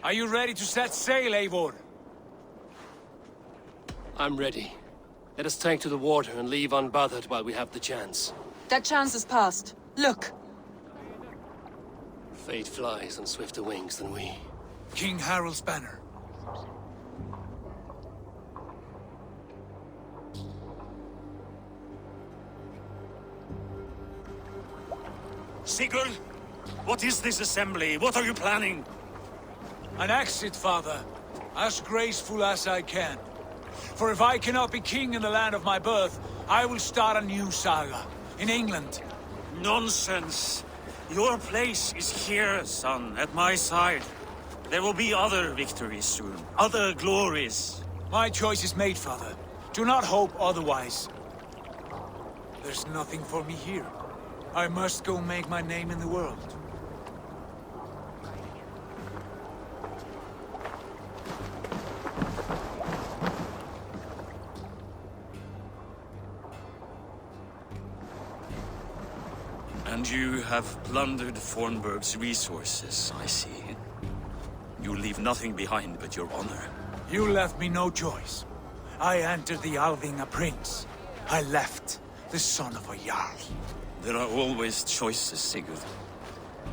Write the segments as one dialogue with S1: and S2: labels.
S1: Are you ready to set sail, Eivor?
S2: I'm ready. Let us tank to the water and leave unbothered while we have the chance.
S3: That chance is past. Look!
S2: Fate flies on swifter wings than we.
S1: King Harald's banner.
S4: Sigurd, what is this assembly? What are you planning?
S1: An exit, father. As graceful as I can. For if I cannot be king in the land of my birth, I will start a new saga. In England.
S4: Nonsense. Your place is here, son, at my side. There will be other victories soon. Other glories.
S1: My choice is made, father. Do not hope otherwise. There's nothing for me here. I must go make my name in the world.
S4: And you have plundered Fornburg's resources, I see. You leave nothing behind but your honor.
S1: You left me no choice. I entered the Alving a prince. I left the son of a Jarl.
S4: There are always choices, Sigurd.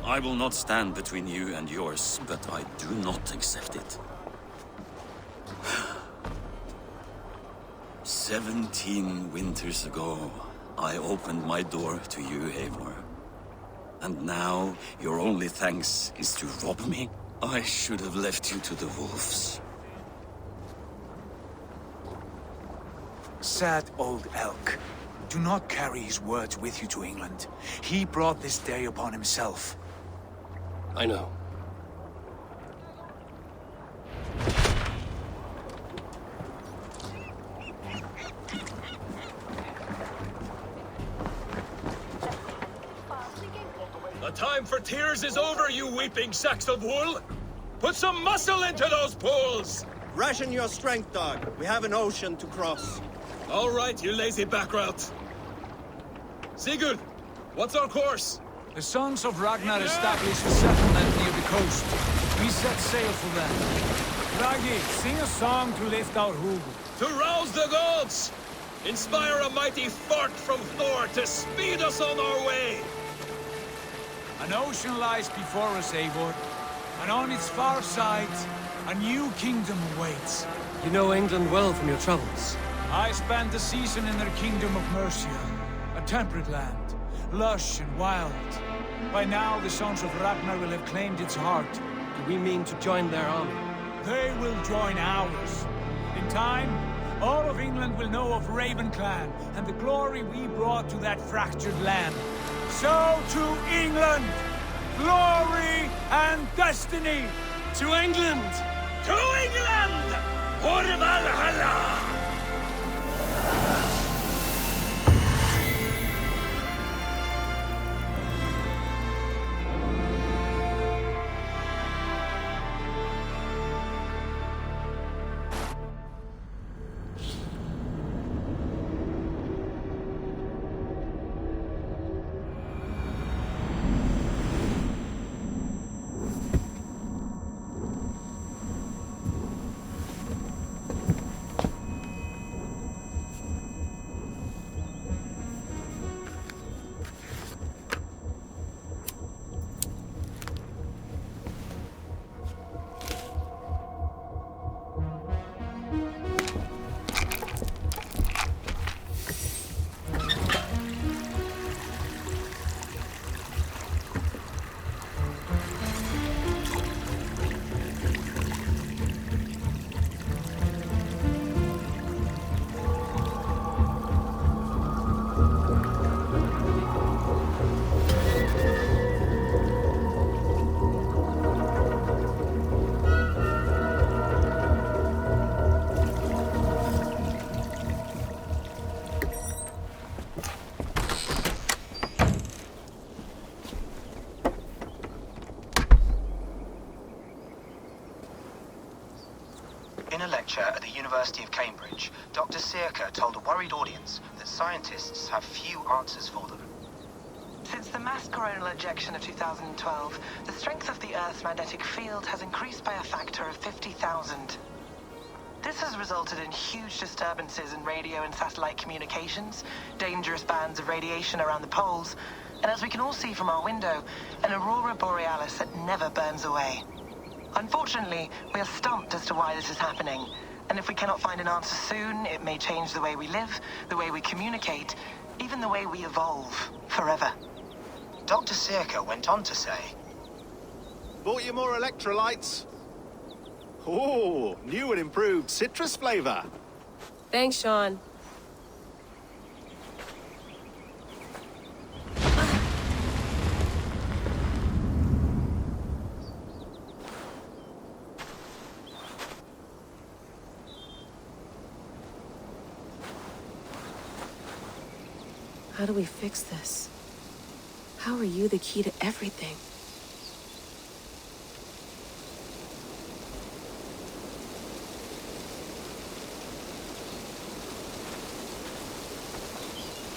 S4: I will not stand between you and yours, but I do not accept it. 17 winters ago, I opened my door to you, Eivor. And now, your only thanks is to rob me? I should have left you to the wolves.
S1: Sad old elk. Do not carry his words with you to England. He brought this day upon himself.
S2: I know.
S5: The time for tears is over, you weeping sacks of wool! Put some muscle into those pulls!
S6: Ration your strength, dog. We have an ocean to cross.
S5: All right, you lazy backrout. Sigurd, what's our course?
S1: The sons of Ragnar established a settlement near the coast. We set sail for them. Raggi, sing a song to lift our hug.
S5: To rouse the gods! Inspire a mighty fart from Thor to speed us on our way!
S1: An ocean lies before us, Eivor. And on its far side, a new kingdom awaits.
S2: You know England well from your travels.
S1: I spent a season in their kingdom of Mercia. A temperate land, lush and wild. By now, the sons of Ragnar will have claimed its heart.
S2: Do we mean to join their army?
S1: They will join ours. In time, all of England will know of Raven Clan and the glory we brought to that fractured land. So to England! Glory and destiny!
S2: To England!
S4: To England! For Valhalla!
S7: In a lecture at the University of Cambridge, Dr. Sirka told a worried audience that scientists have few answers for them. To
S8: Since the mass coronal ejection of 2012, the strength of the Earth's magnetic field has increased by a factor of 50,000. This has resulted in huge disturbances in radio and satellite communications, dangerous bands of radiation around the poles, and as we can all see from our window, an aurora borealis that never burns away. Unfortunately, we are stumped as to why this is happening, and if we cannot find an answer soon, it may change the way we live, the way we communicate, even the way we evolve, forever.
S7: Dr. Circa went on to say,
S6: Bought you more electrolytes? Oh, new and improved citrus flavor.
S9: Thanks, Sean. How do we fix this? How are you the key to everything?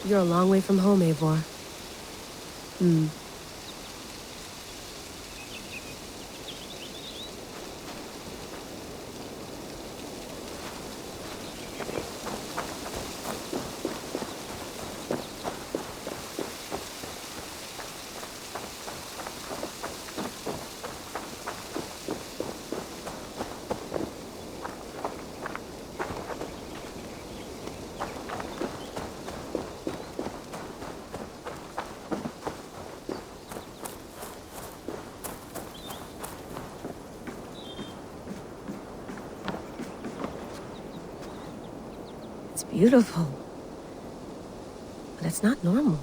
S9: You're a long way from home, Eivor. It's beautiful. But it's not normal.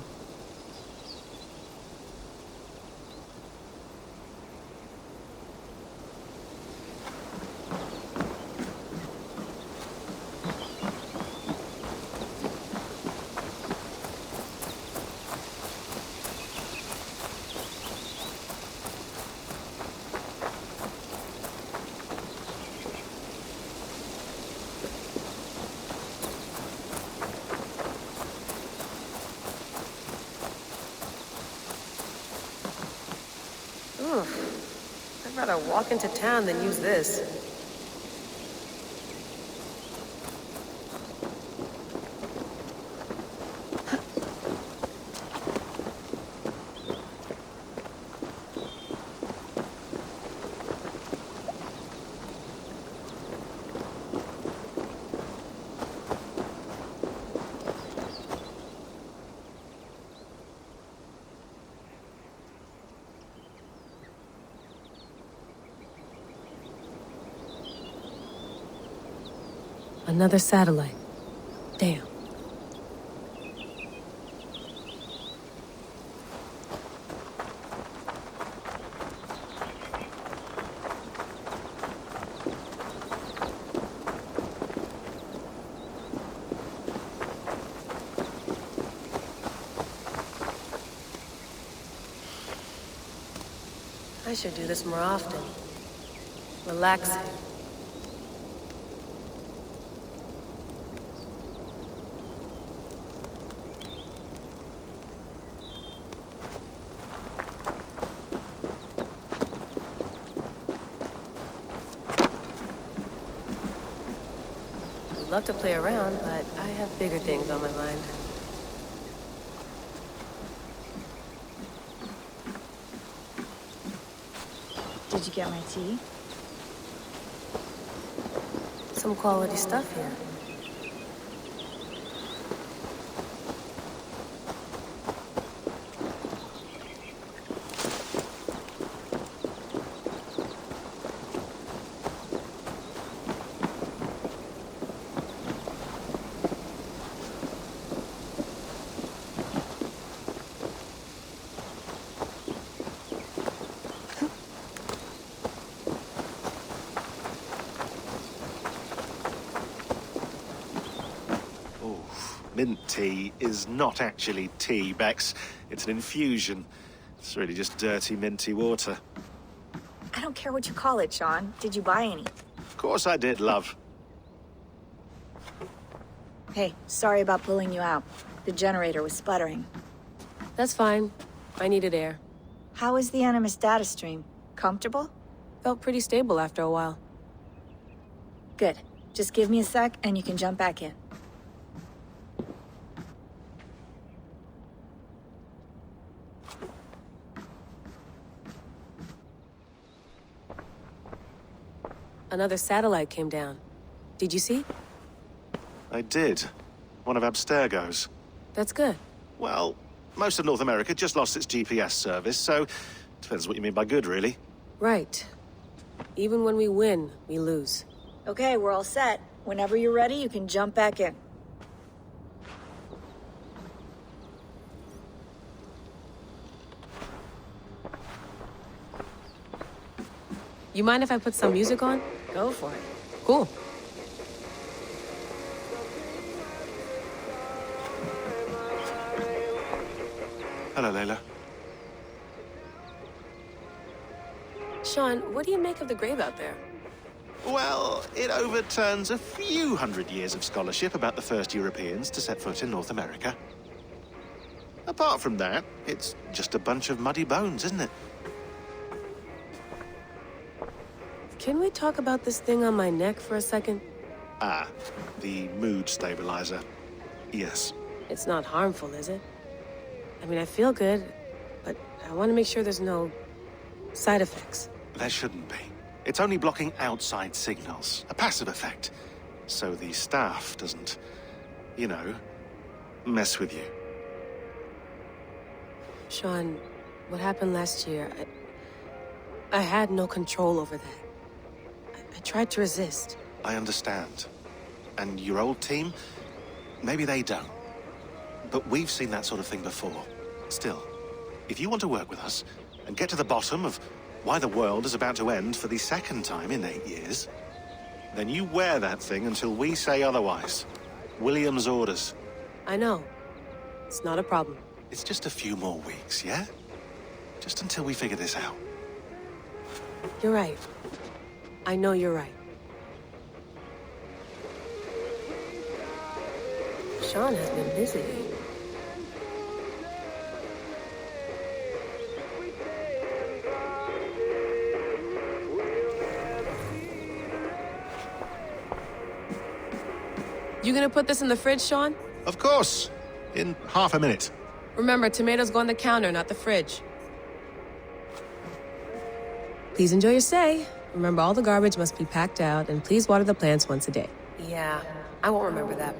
S9: I'd rather walk into town than use this. Another satellite. Damn. I should do this more often. Relaxing. I'd love to play around, but I have bigger things on my mind.
S10: Did you get my tea?
S9: Some quality stuff here.
S6: Mint tea is not actually tea, Bex. It's an infusion. It's really just dirty, minty water.
S10: I don't care what you call it, Sean. Did you buy any?
S6: Of course I did, love.
S10: Hey, sorry about pulling you out. The generator was sputtering.
S9: That's fine. I needed air.
S10: How is the Animus data stream? Comfortable?
S9: Felt pretty stable after a while.
S10: Good. Just give me a sec and you can jump back in.
S9: Another satellite came down. Did you see?
S6: I did. One of Abstergo's.
S9: That's good.
S6: Well, most of North America just lost its GPS service, so depends what you mean by good, really.
S9: Right. Even when we win, we lose.
S10: Okay, we're all set. Whenever you're ready, you can jump back in.
S9: You mind if I put some music on?
S10: Go for it.
S9: Cool.
S6: Hello, Layla.
S9: Sean, what do you make of the grave out there?
S6: Well, it overturns a few hundred years of scholarship about the first Europeans to set foot in North America. Apart from that, it's just a bunch of muddy bones, isn't it?
S9: Can we talk about this thing on my neck for a second?
S6: Ah, the mood stabilizer. Yes.
S9: It's not harmful, is it? I mean, I feel good, but I want to make sure there's no side effects.
S6: There shouldn't be. It's only blocking outside signals, a passive effect. So the staff doesn't, you know, mess with you.
S9: Sean, what happened last year, I had no control over that. I tried to resist.
S6: I understand. And your old team, maybe they don't. But we've seen that sort of thing before. Still, if you want to work with us and get to the bottom of why the world is about to end for the second time in 8 years, then you wear that thing until we say otherwise. William's orders.
S9: I know. It's not a problem.
S6: It's just a few more weeks, yeah? Just until we figure this out.
S9: You're right. I know you're right. Sean has been busy. You gonna put this in the fridge, Sean?
S6: Of course. In half a minute.
S9: Remember, tomatoes go on the counter, not the fridge. Please enjoy your stay. Remember, all the garbage must be packed out, and please water the plants once a day. Yeah, I won't remember that.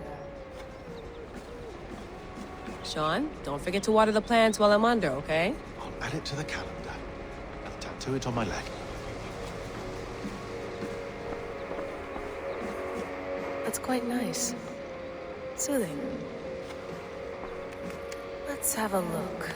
S9: Sean, don't forget to water the plants while I'm under, okay?
S6: I'll add it to the calendar and tattoo it on my leg.
S9: That's quite nice. Soothing. Let's have a look.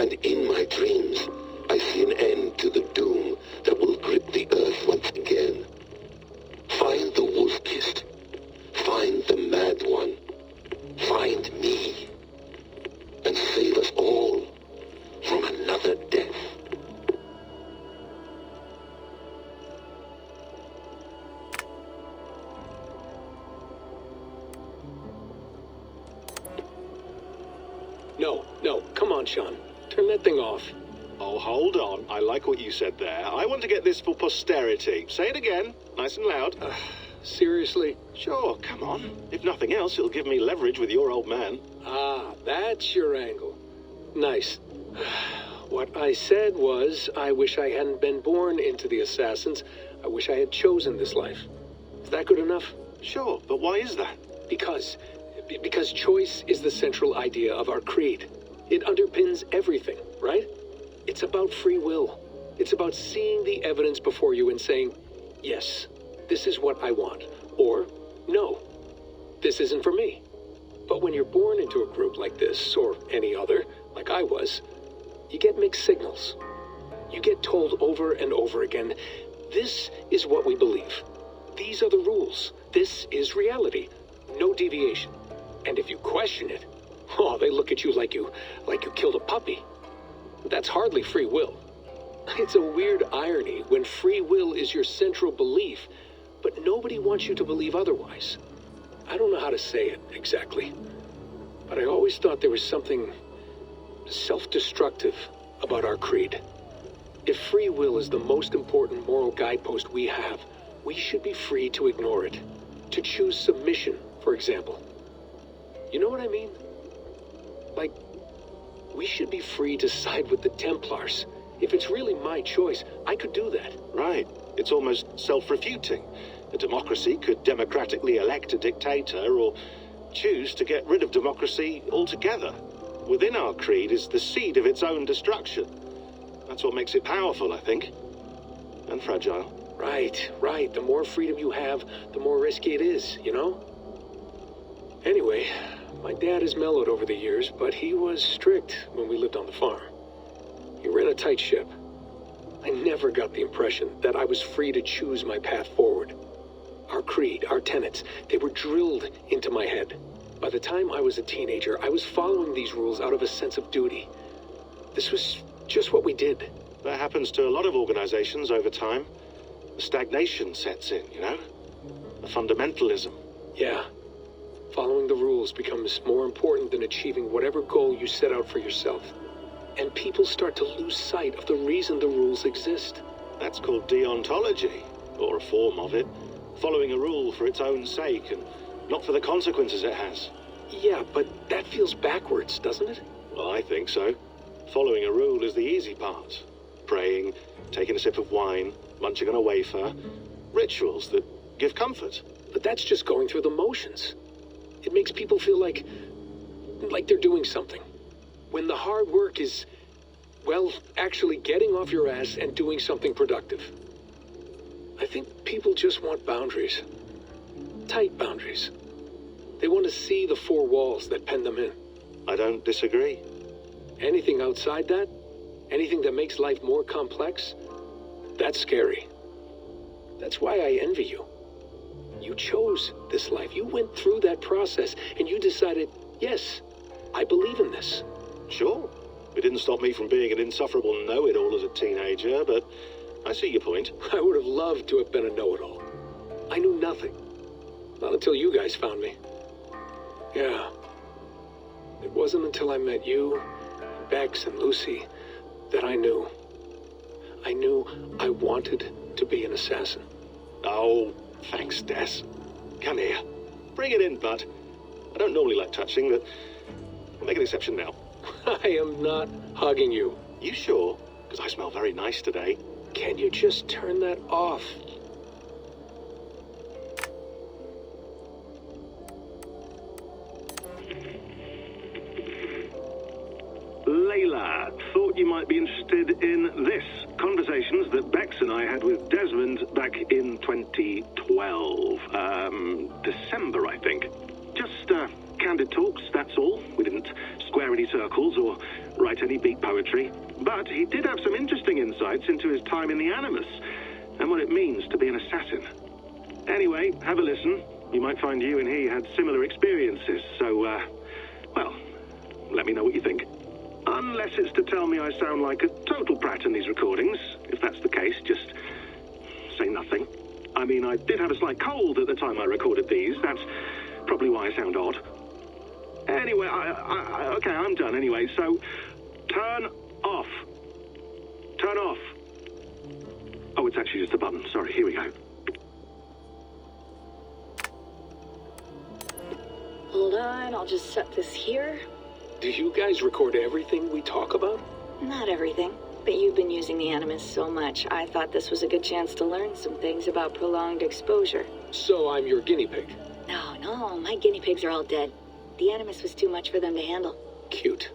S11: And in my dreams, I see an end to the doom that will grip the Earth once again. Find the wolf-kissed. Find the mad one. Find me. And save us all from another death.
S12: No, come on, Sean. Turn that thing off.
S6: Oh, hold on. I like what you said there. I want to get this for posterity. Say it again, nice and loud.
S12: Seriously?
S6: Sure, come on. If nothing else, it'll give me leverage with your old man.
S12: Ah, that's your angle. Nice. What I said was, I wish I hadn't been born into the Assassins. I wish I had chosen this life. Is that good enough?
S6: Sure, but why is that?
S12: Because choice is the central idea of our creed. It underpins everything, right? It's about free will. It's about seeing the evidence before you and saying, yes, this is what I want. Or, no, this isn't for me. But when you're born into a group like this, or any other, like I was, you get mixed signals. You get told over and over again, this is what we believe. These are the rules. This is reality. No deviation. And if you question it, oh, they look at you like you killed a puppy. That's hardly free will. It's a weird irony when free will is your central belief, but nobody wants you to believe otherwise. I don't know how to say it exactly, but I always thought there was something self-destructive about our creed. If free will is the most important moral guidepost we have, we should be free to ignore it. To choose submission, for example. You know what I mean? Like, we should be free to side with the Templars. If it's really my choice, I could do that.
S6: Right. It's almost self-refuting. A democracy could democratically elect a dictator or choose to get rid of democracy altogether. Within our creed is the seed of its own destruction. That's what makes it powerful, I think. And fragile.
S12: Right. The more freedom you have, the more risky it is, you know? Anyway, my dad has mellowed over the years, but he was strict when we lived on the farm. He ran a tight ship. I never got the impression that I was free to choose my path forward. Our creed, our tenets, they were drilled into my head. By the time I was a teenager, I was following these rules out of a sense of duty. This was just what we did.
S6: That happens to a lot of organizations over time. The stagnation sets in, you know? The fundamentalism.
S12: Yeah. Following the rules becomes more important than achieving whatever goal you set out for yourself. And people start to lose sight of the reason the rules exist.
S6: That's called deontology, or a form of it. Following a rule for its own sake, and not for the consequences it has.
S12: Yeah, but that feels backwards, doesn't it?
S6: Well, I think so. Following a rule is the easy part. Praying, taking a sip of wine, munching on a wafer. Rituals that give comfort.
S12: But that's just going through the motions. It makes people feel like they're doing something. When the hard work is, well, actually getting off your ass and doing something productive. I think people just want boundaries. Tight boundaries. They want to see the four walls that pen them in.
S6: I don't disagree.
S12: Anything outside that, anything that makes life more complex, that's scary. That's why I envy you. You chose this life. You went through that process, and you decided, yes, I believe in this.
S6: Sure. It didn't stop me from being an insufferable know-it-all as a teenager, but I see your point.
S12: I would have loved to have been a know-it-all. I knew nothing. Not until you guys found me. Yeah. It wasn't until I met you, Bex, and Lucy that I knew. I knew I wanted to be an assassin.
S6: Oh, thanks, Des. Come here. Bring it in, bud. I don't normally like touching, but I'll make an exception now.
S12: I am not hugging you.
S6: You sure? Because I smell very nice today.
S12: Can you just turn that off?
S13: Layla, thought you might be interested in this. Conversations that Bex and I had with Desmond back in 2012. December, I think. Just candid talks, that's all. We didn't square any circles or write any beat poetry, but he did have some interesting insights into his time in the Animus and what it means to be an assassin. Anyway, have a listen. You might find you and he had similar experiences, so, well, let me know what you think. Unless it's to tell me I sound like a total brat in these recordings. If that's the case, just say nothing. I mean, I did have a slight cold at the time I recorded these. That's probably why I sound odd. Anyway, okay, I'm done anyway, so turn off. Turn off. Oh, it's actually just a button. Sorry, here we go.
S10: Hold on, I'll just set this here.
S12: Do you guys record everything we talk about?
S10: Not everything, but you've been using the Animus so much, I thought this was a good chance to learn some things about prolonged exposure.
S12: So I'm your guinea pig?
S10: No, my guinea pigs are all dead. The Animus was too much for them to handle.
S12: Cute.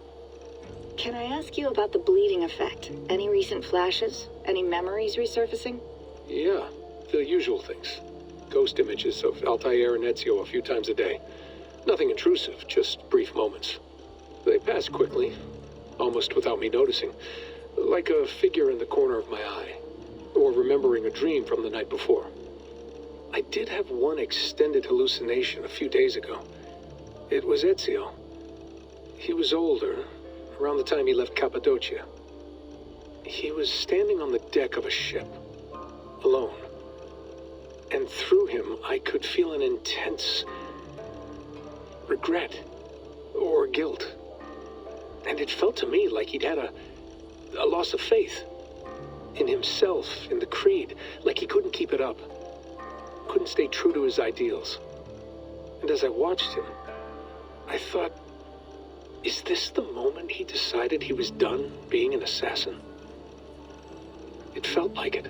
S10: Can I ask you about the bleeding effect? Any recent flashes? Any memories resurfacing?
S12: Yeah, the usual things. Ghost images of Altair and Ezio a few times a day. Nothing intrusive, just brief moments. They pass quickly, almost without me noticing. Like a figure in the corner of my eye. Or remembering a dream from the night before. I did have one extended hallucination a few days ago. It was Ezio. He was older, around the time he left Cappadocia. He was standing on the deck of a ship, alone. And through him, I could feel an intense regret or guilt. And it felt to me like he'd had a loss of faith in himself, in the creed, like he couldn't keep it up, couldn't stay true to his ideals. And as I watched him, I thought, is this the moment he decided he was done being an assassin? It felt like it.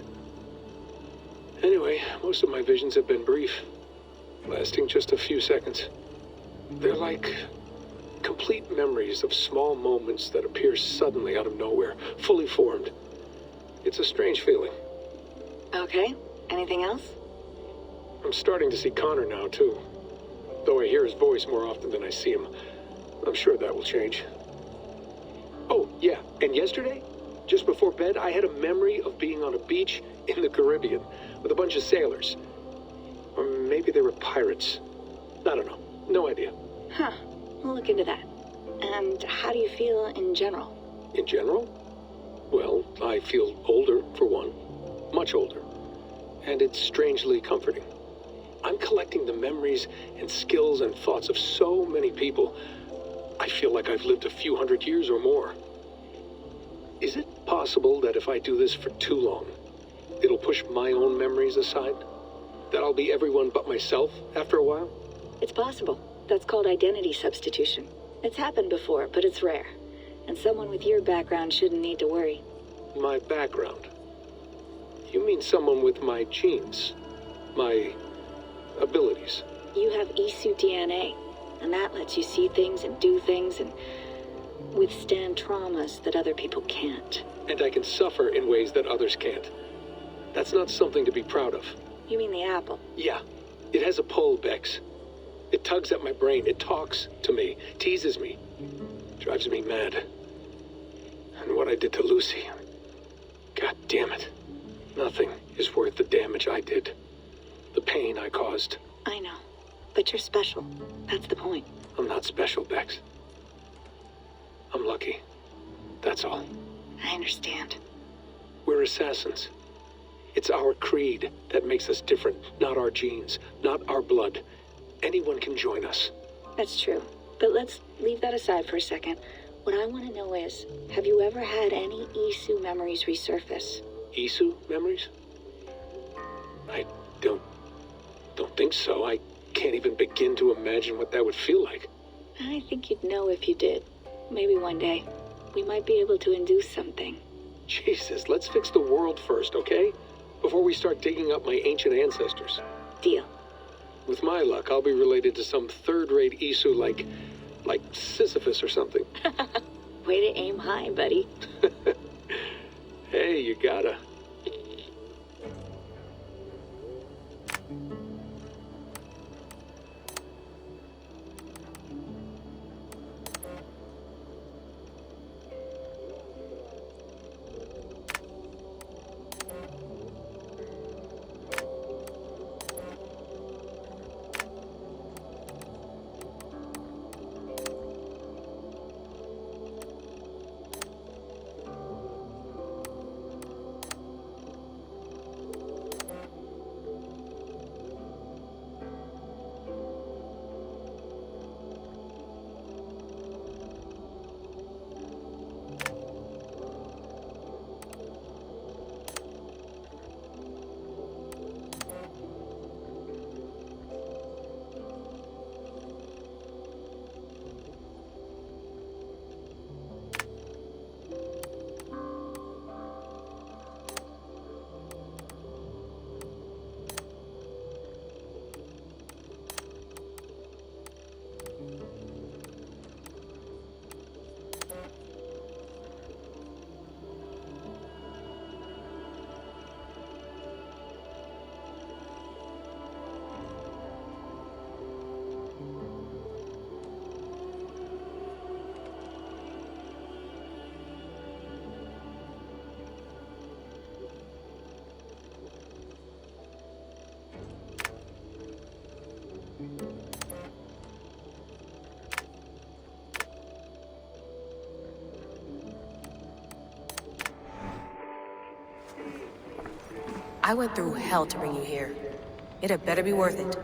S12: Anyway, most of my visions have been brief, lasting just a few seconds. They're like complete memories of small moments that appear suddenly out of nowhere, fully formed. It's a strange feeling.
S10: Okay, anything else?
S12: I'm starting to see Connor now, too. Though I hear his voice more often than I see him. I'm sure that will change. Oh, yeah, and yesterday, just before bed, I had a memory of being on a beach in the Caribbean with a bunch of sailors. Or maybe they were pirates. I don't know. No idea.
S10: Huh. We'll look into that. And how do you feel in general?
S12: In general? Well, I feel older, for one. Much older. And it's strangely comforting. I'm collecting the memories and skills and thoughts of so many people. I feel like I've lived a few hundred years or more. Is it possible that if I do this for too long, it'll push my own memories aside? That I'll be everyone but myself after a while?
S10: It's possible. That's called identity substitution. It's happened before, but it's rare. And someone with your background shouldn't need to worry.
S12: My background? You mean someone with my genes? My abilities?
S10: You have Isu DNA, and that lets you see things and do things and withstand traumas that other people can't.
S12: And I can suffer in ways that others can't. That's not something to be proud of.
S10: You mean the apple?
S12: Yeah. It has a pull, Bex. It tugs at my brain. It talks to me. Teases me. Drives me mad. And what I did to Lucy... God damn it. Nothing is worth the damage I did. The pain I caused.
S10: I know. But you're special. That's the point.
S12: I'm not special, Bex. I'm lucky. That's all.
S10: I understand.
S12: We're assassins. It's our creed that makes us different, not our genes, not our blood. Anyone can join us.
S10: That's true. But let's leave that aside for a second. What I want to know is, have you ever had any Isu memories resurface?
S12: Isu memories? I don't think so. I can't even begin to imagine what that would feel like.
S10: I think you'd know if you did. Maybe one day, we might be able to induce something.
S12: Jesus, let's fix the world first, okay? Before we start digging up my ancient ancestors.
S10: Deal.
S12: With my luck, I'll be related to some third-rate Isu like Sisyphus or something.
S10: Way to aim high, buddy.
S12: Hey, you gotta.
S9: I went through hell to bring you here. It had better be worth it.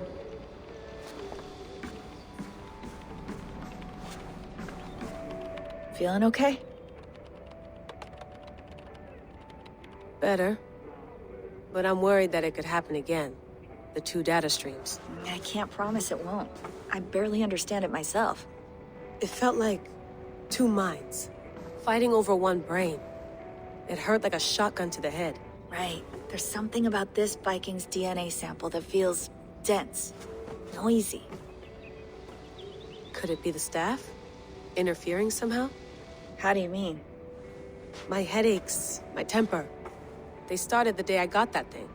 S14: Feeling okay?
S9: Better. But I'm worried that it could happen again. The 2 data streams.
S14: I can't promise it won't. I barely understand it myself.
S9: It felt like 2 minds, fighting over 1 brain. It hurt like a shotgun to the head.
S14: Right. There's something about this Viking's DNA sample that feels dense, noisy.
S9: Could it be the staff? Interfering somehow?
S14: How do you mean?
S9: My headaches, my temper. They started the day I got that thing.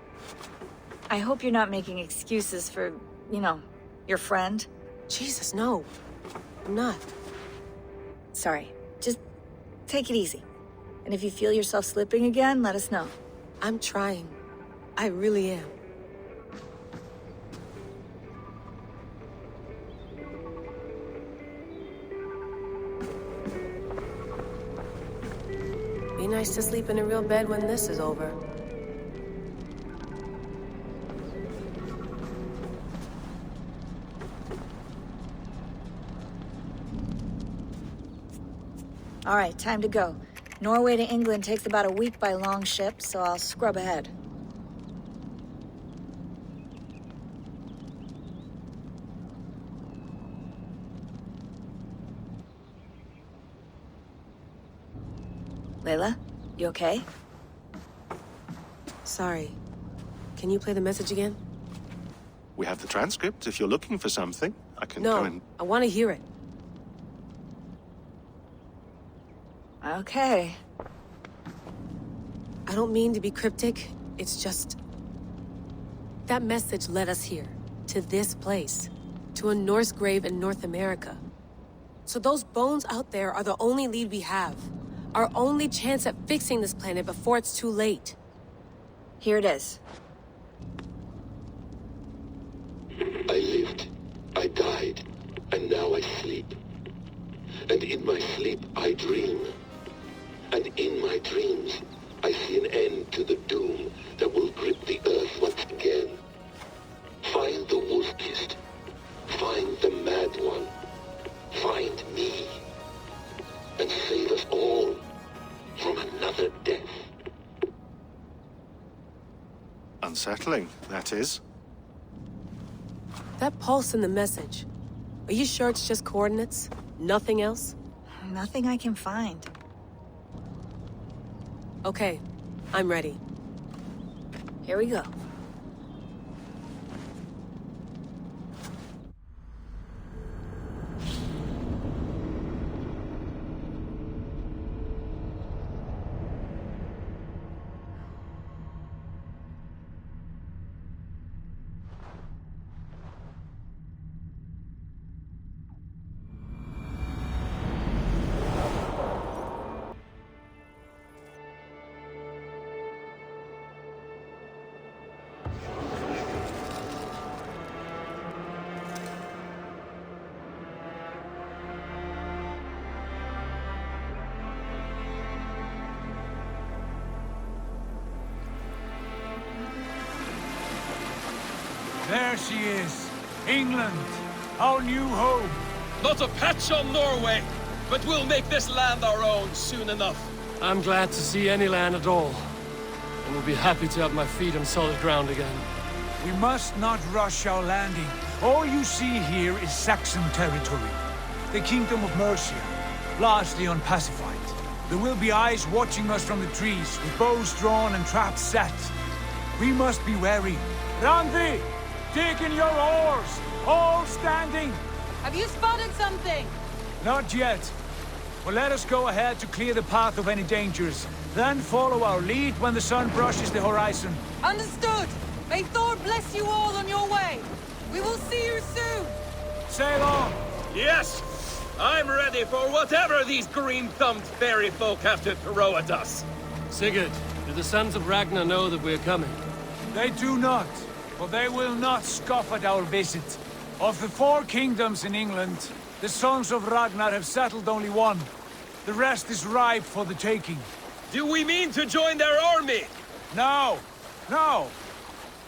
S14: I hope you're not making excuses for, your friend.
S9: Jesus, no. I'm not.
S14: Sorry. Just take it easy. And if you feel yourself slipping again, let us know.
S9: I'm trying. I really am. Be nice to sleep in a real bed when this is over.
S14: All right, time to go. Norway to England takes about a week by long ship, so I'll scrub ahead. Layla, you okay?
S9: Sorry. Can you play the message again?
S6: We have the transcript. If you're looking for something, I can
S9: No,
S6: go and...
S9: I want to hear it.
S14: Okay.
S9: I don't mean to be cryptic. It's just... that message led us here. To this place. To a Norse grave in North America. So those bones out there are the only lead we have. Our only chance at fixing this planet before it's too late.
S14: Here it is.
S11: I lived, I died, and now I sleep. And in my sleep I dream. And in my dreams, I see an end to the doom that will grip the earth once again. Find the wolf-kissed. Find the mad one. Find me. And save us all from another death.
S6: Unsettling, that is.
S9: That pulse in the message. Are you sure it's just coordinates? Nothing else?
S14: Nothing I can find.
S9: Okay, I'm ready.
S14: Here we go.
S1: There she is. England, our new home.
S5: Not a patch on Norway, but we'll make this land our own soon enough.
S2: I'm glad to see any land at all. And will be happy to have my feet on solid ground again.
S1: We must not rush our landing. All you see here is Saxon territory. The Kingdom of Mercia, largely unpacified. There will be eyes watching us from the trees, with bows drawn and traps set. We must be wary. Randi! Dig in your oars! All standing!
S3: Have you spotted something?
S1: Not yet. But let us go ahead to clear the path of any dangers. Then follow our lead when the sun brushes the horizon.
S3: Understood! May Thor bless you all on your way! We will see you soon!
S1: Sail on!
S5: Yes! I'm ready for whatever these green-thumbed fairy folk have to throw at us.
S2: Sigurd, do the sons of Ragnar know that we're coming?
S1: They do not. But they will not scoff at our visit. Of the 4 kingdoms in England, the sons of Ragnar have settled only one. The rest is ripe for the taking.
S5: Do we mean to join their army?
S1: No. No.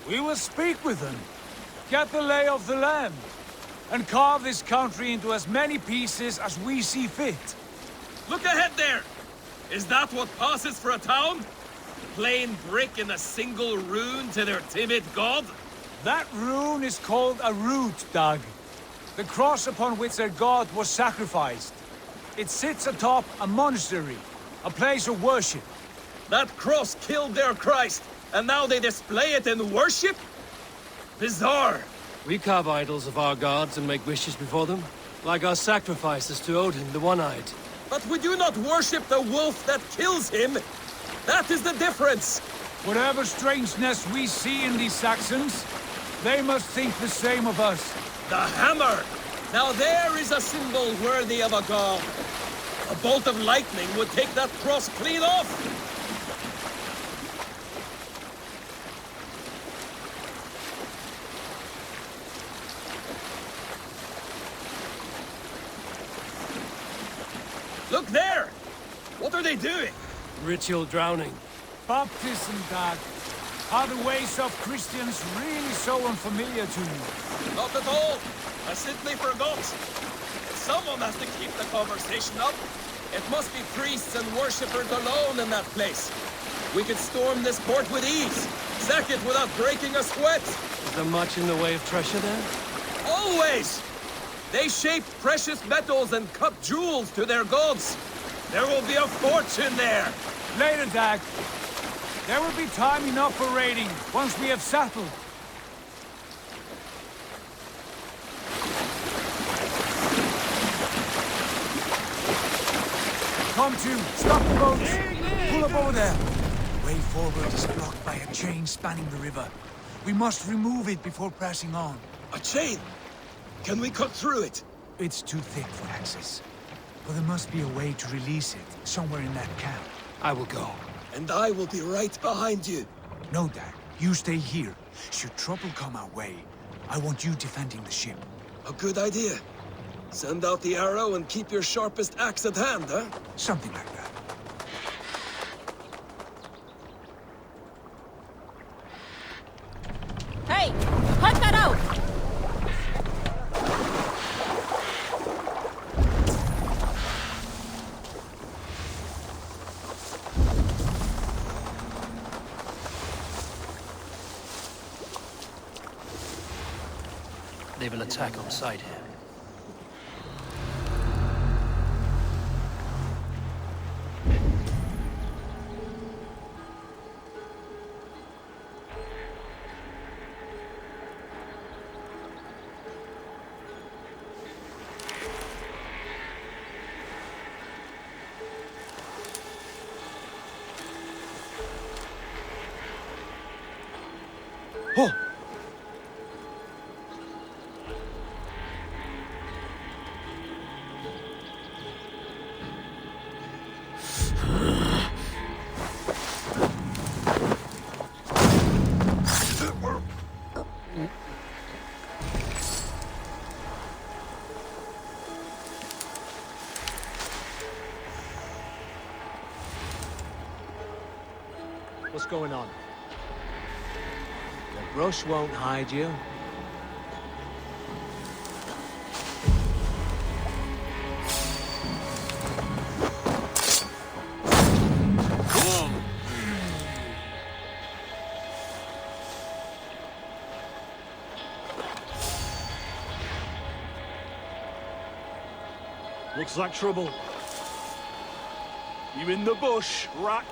S1: We will speak with them, get the lay of the land, and carve this country into as many pieces as we see fit.
S5: Look ahead there! Is that what passes for a town? Plain brick in a single rune to their timid god?
S1: That rune is called a root, Doug. The cross upon which their god was sacrificed. It sits atop a monastery, a place of worship.
S5: That cross killed their Christ, and now they display it in worship? Bizarre.
S2: We carve idols of our gods and make wishes before them, like our sacrifices to Odin, the One-Eyed.
S5: But we do not worship the wolf that kills him. That is the difference.
S1: Whatever strangeness we see in these Saxons, they must think the same of us.
S5: The hammer! Now there is a symbol worthy of a god. A bolt of lightning would take that cross clean off. Look there! What are they doing?
S2: Ritual drowning.
S1: Baptism, Dad. Are the ways of Christians really so unfamiliar to you?
S5: Not at all. I simply forgot. Someone has to keep the conversation up. It must be priests and worshippers alone in that place. We could storm this port with ease. Sack it without breaking a sweat.
S2: Is there much in the way of treasure there?
S5: Always! They shape precious metals and cut jewels to their gods. There will be a fortune there.
S1: Later, Dag. There will be time enough for raiding, once we have settled. Come to, stop the boats. Pull up over there. Way forward is blocked by a chain spanning the river. We must remove it before pressing on.
S5: A chain? Can we cut through it?
S1: It's too thick for access. But there must be a way to release it, somewhere in that camp.
S2: I will go.
S5: And I will be right behind you.
S1: No, Dad. You stay here. Should trouble come our way, I want you defending the ship.
S5: A good idea. Send out the arrow and keep your sharpest axe at hand, huh?
S1: Something like that.
S3: Hey! Cut that out!
S2: They've an attack on sight here.
S1: Oh!
S15: What's going on? The brush won't hide you.
S16: Looks like trouble. You in the bush, rat?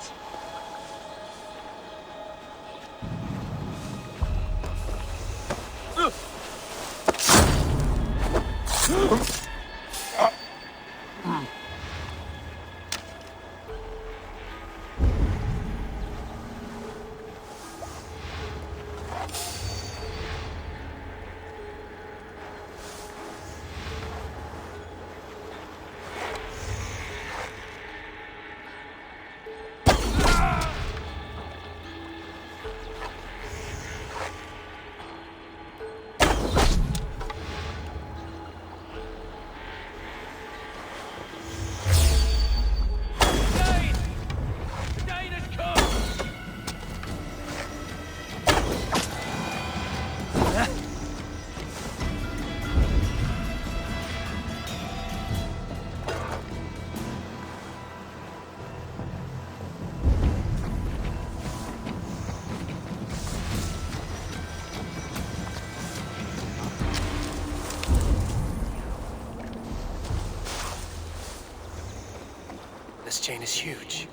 S2: chain is huge,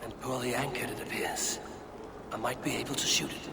S2: and poorly anchored it appears. I might be able to shoot it.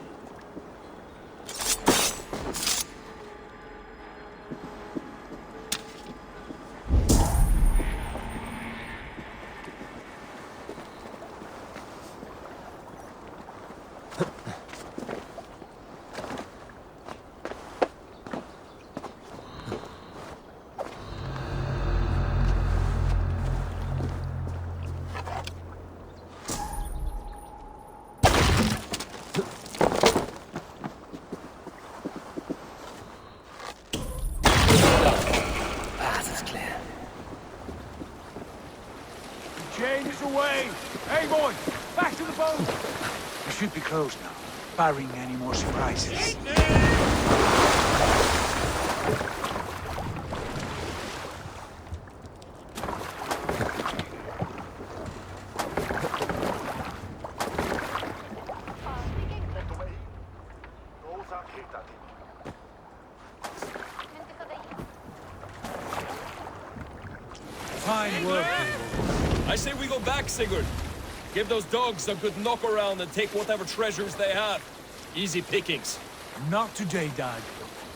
S1: Chain is away! Hey, boy! Back to the boat! We should be close now, barring any more surprises. Fine work, people.
S5: I say we go back, Sigurd. Give those dogs a good knock around and take whatever treasures they have. Easy pickings.
S1: Not today, Dad.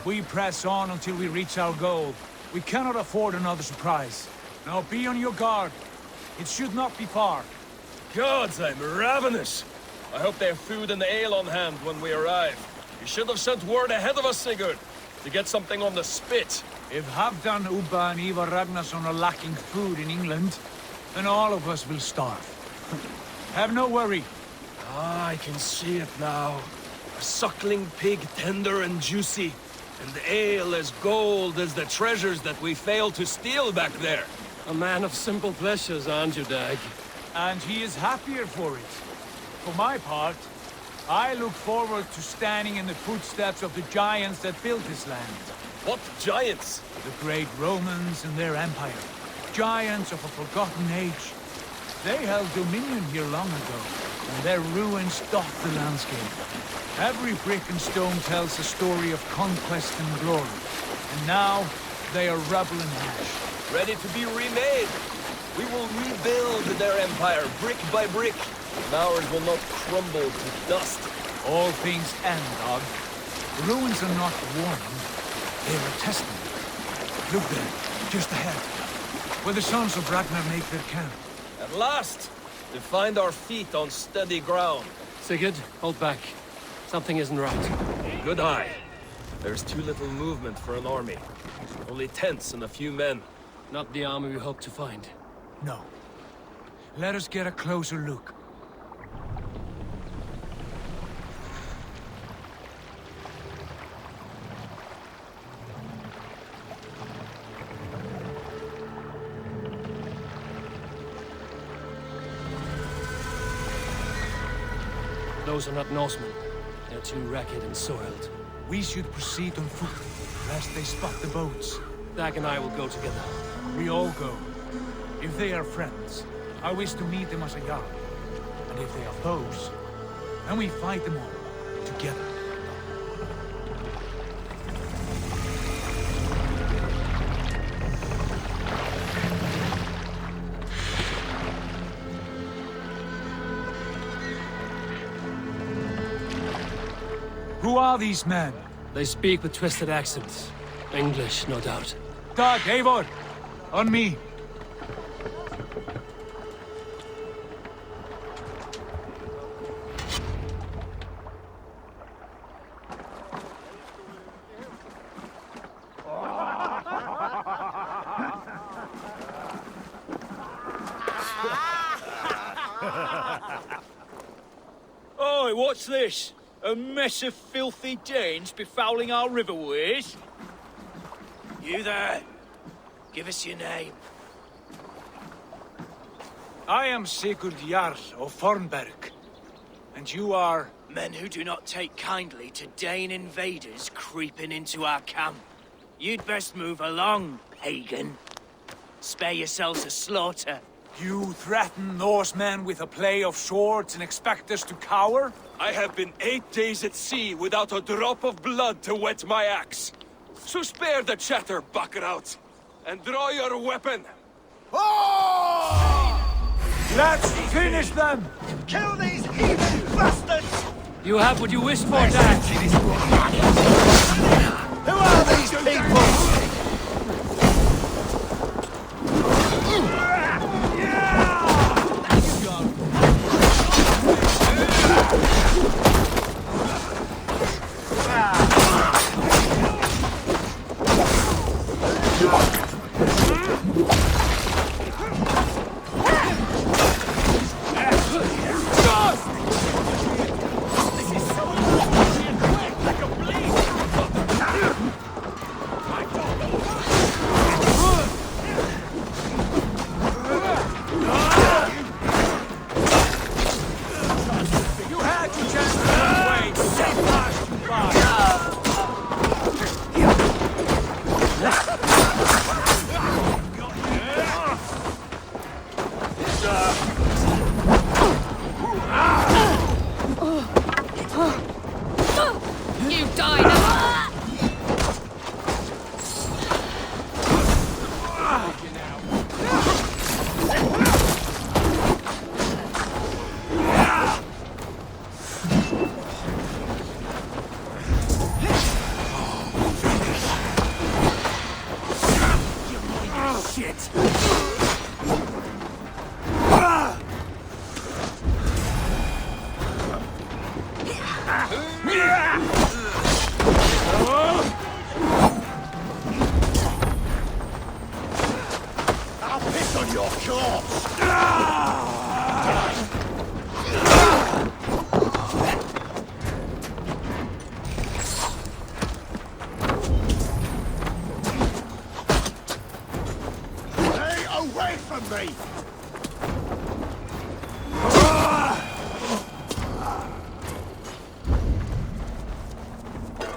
S1: We press on until we reach our goal. We cannot afford another surprise. Now be on your guard. It should not be far.
S5: Gods, I'm ravenous. I hope they have food and ale on hand when we arrive. You should have sent word ahead of us, Sigurd, to get something on the spit.
S1: If Halfdan, Ubba and Ivar Ragnarsson are lacking food in England, then all of us will starve. Have no worry.
S5: Ah, I can see it now. A suckling pig, tender and juicy, and ale as gold as the treasures that we failed to steal back there.
S2: A man of simple pleasures, aren't you, Dag?
S1: And he is happier for it. For my part, I look forward to standing in the footsteps of the giants that built this land.
S5: What giants?
S1: The great Romans and their empire. Giants of a forgotten age. They held dominion here long ago, and their ruins dot the landscape. Every brick and stone tells a story of conquest and glory. And now, they are rubble and ash.
S5: Ready to be remade. We will rebuild their empire, brick by brick. And ours will not crumble to dust.
S1: All things end, Dog. The ruins are not a warning. They are a testament. Look there, just ahead, where the sons of Ragnar make their camp.
S5: At last, to find our feet on steady ground.
S2: Sigurd, hold back. Something isn't right.
S5: Good eye. There's too little movement for an army. Only tents and a few men.
S2: Not the army we hope to find.
S1: No. Let us get a closer look.
S2: Those are not Norsemen. They're too ragged and soiled.
S1: We should proceed on foot, lest they spot the boats.
S2: Dag and I will go together.
S1: We all go. If they are friends, I wish to meet them as a yard. And if they are foes, then we fight them all, together. Who are these men?
S2: They speak with twisted accents. English, no doubt.
S1: Dag, Eivor! On me!
S16: Oi, what's this? A mess of filthy Danes befouling our riverways?
S17: You there? Give us your name.
S1: I am Sigurd Jarl of Fornberg. And you are?
S17: Men who do not take kindly to Dane invaders creeping into our camp. You'd best move along, pagan. Spare yourselves a slaughter.
S1: You threaten Norsemen with a play of swords and expect us to cower?
S5: I have been 8 days at sea without a drop of blood to wet my axe. So spare the chatter, Buckerout, and draw your weapon.
S1: Oh! Let's finish them!
S5: Kill these heathen bastards!
S2: You have what you wished for, Dad.
S5: Who are these people?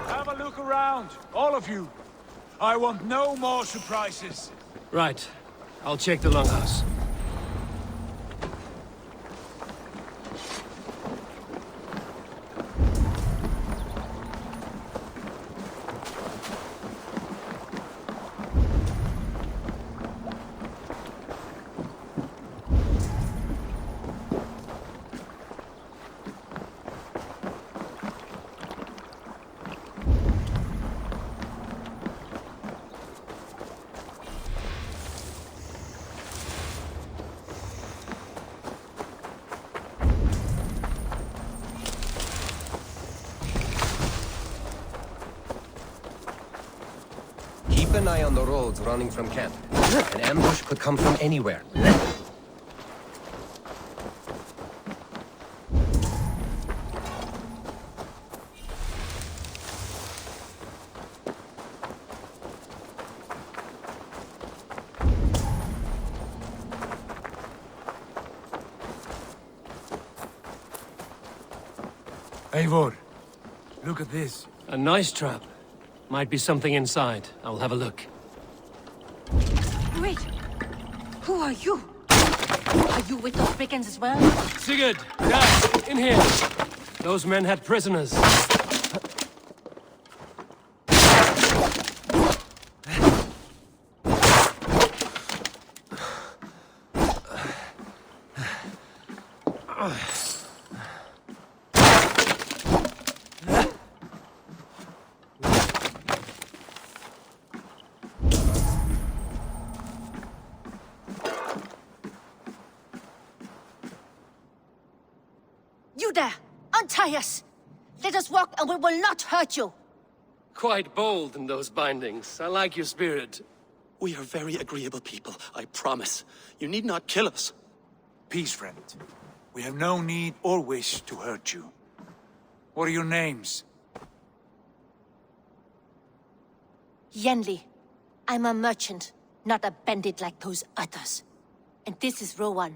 S1: Have a look around, all of you. I want no more surprises.
S2: Right. I'll check the longhouse.
S18: Keep an eye on the roads running from camp. An ambush could come from anywhere.
S1: Eivor, look at this.
S2: A nice trap. Might be something inside. I'll have a look.
S3: Wait! Who are you? Are you with those brigands as well?
S2: Sigurd! Dad! In here! Those men had prisoners.
S3: You there! Untie us! Let us walk and we will not hurt you!
S2: Quite bold in those bindings. I like your spirit.
S4: We are very agreeable people, I promise. You need not kill us.
S1: Peace, friend. We have no need or wish to hurt you. What are your names?
S3: Yenli. I'm a merchant, not a bandit like those others. And this is Rowan.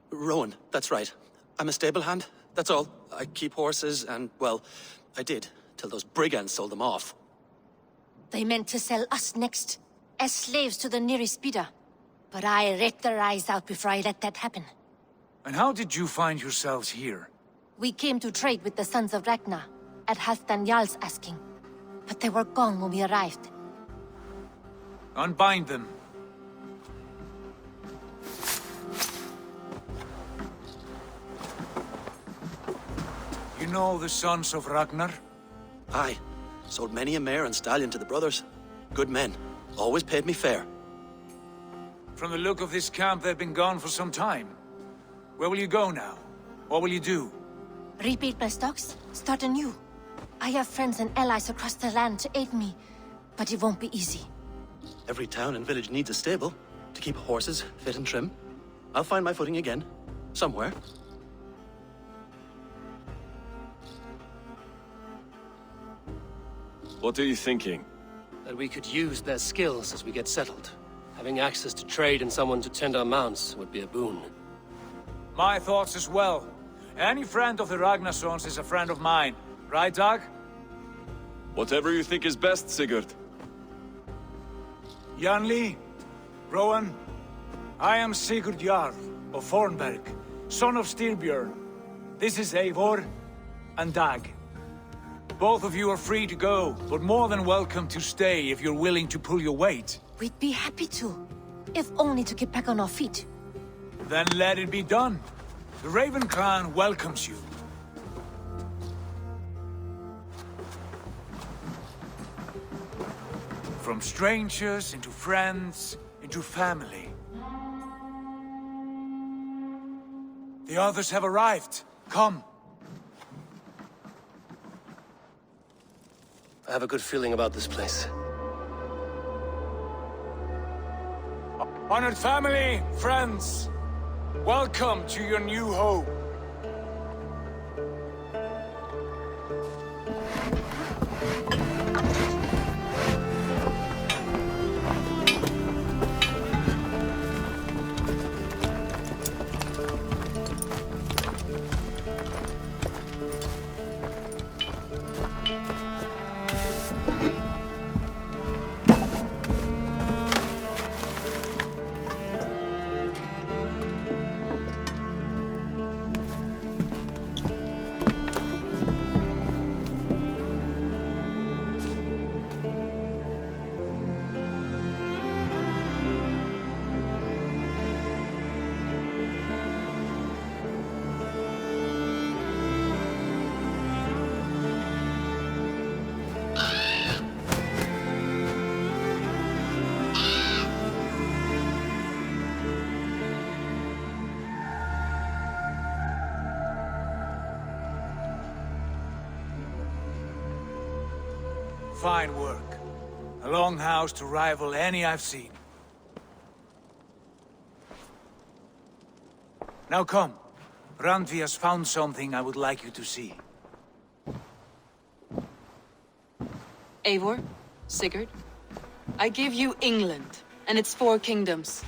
S4: Rowan, that's right. I'm a stable hand, that's all. I keep horses and, well, I did, till those brigands sold them off.
S3: They meant to sell us next, as slaves to the nearest bidder. But I ripped their eyes out before I let that happen.
S1: And how did you find yourselves here?
S3: We came to trade with the Sons of Ragnar, at Halfdan Jarl's asking. But they were gone when we arrived.
S1: Unbind them. You know the sons of Ragnar?
S19: Aye. Sold many a mare and stallion to the brothers. Good men. Always paid me fair.
S1: From the look of this camp, they've been gone for some time. Where will you go now? What will you do?
S3: Rebuild my stocks, start anew. I have friends and allies across the land to aid me, but it won't be easy.
S19: Every town and village needs a stable to keep horses fit and trim. I'll find my footing again. Somewhere.
S2: What are you thinking? That we could use their skills as we get settled. Having access to trade and someone to tend our mounts would be a boon.
S1: My thoughts as well. Any friend of the Ragnarsons is a friend of mine. Right, Dag?
S2: Whatever you think is best, Sigurd.
S1: Janli, Rowan, I am Sigurd Jarl of Fornberg, son of Styrbjörn. This is Eivor and Dag. Both of you are free to go, but more than welcome to stay if you're willing to pull your weight.
S3: We'd be happy to, if only to get back on our feet.
S1: Then let it be done. The Raven clan welcomes you. From strangers into friends, into family. The others have arrived. Come.
S2: I have a good feeling about this place.
S1: Honored family, friends, welcome to your new home. Fine work. A longhouse to rival any I've seen. Now come. Randvi has found something I would like you to see.
S20: Eivor, Sigurd, I give you England and its 4 kingdoms.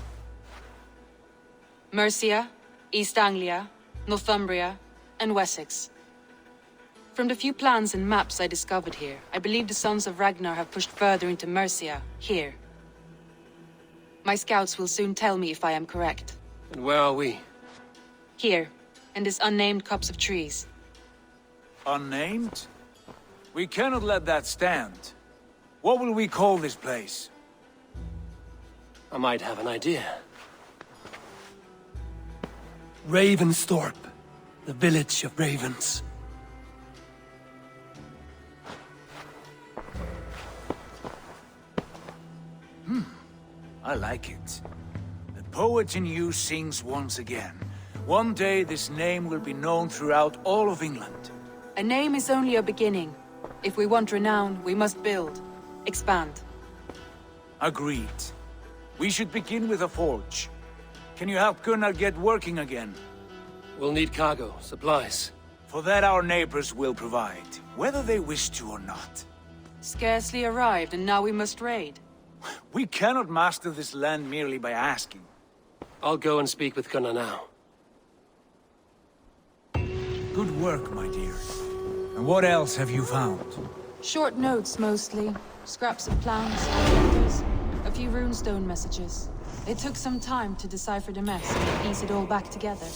S20: Mercia, East Anglia, Northumbria, and Wessex. From the few plans and maps I discovered here, I believe the Sons of Ragnar have pushed further into Mercia, here. My scouts will soon tell me if I am correct.
S2: And where are we?
S20: Here, in this unnamed copse of trees.
S1: Unnamed? We cannot let that stand. What will we call this place?
S2: I might have an idea. Ravensthorpe, the village of ravens.
S1: I like it. The poet in you sings once again. One day this name will be known throughout all of England.
S20: A name is only a beginning. If we want renown, we must build, expand.
S1: Agreed. We should begin with a forge. Can you help Gunnar get working again?
S2: We'll need cargo, supplies.
S1: For that our neighbors will provide, whether they wish to or not.
S20: Scarcely arrived, and now we must raid.
S1: We cannot master this land merely by asking.
S2: I'll go and speak with Gunnar now.
S1: Good work, my dear. And what else have you found?
S20: Short notes, mostly. Scraps of plans, letters, a few runestone messages. It took some time to decipher the mess and piece it all back together.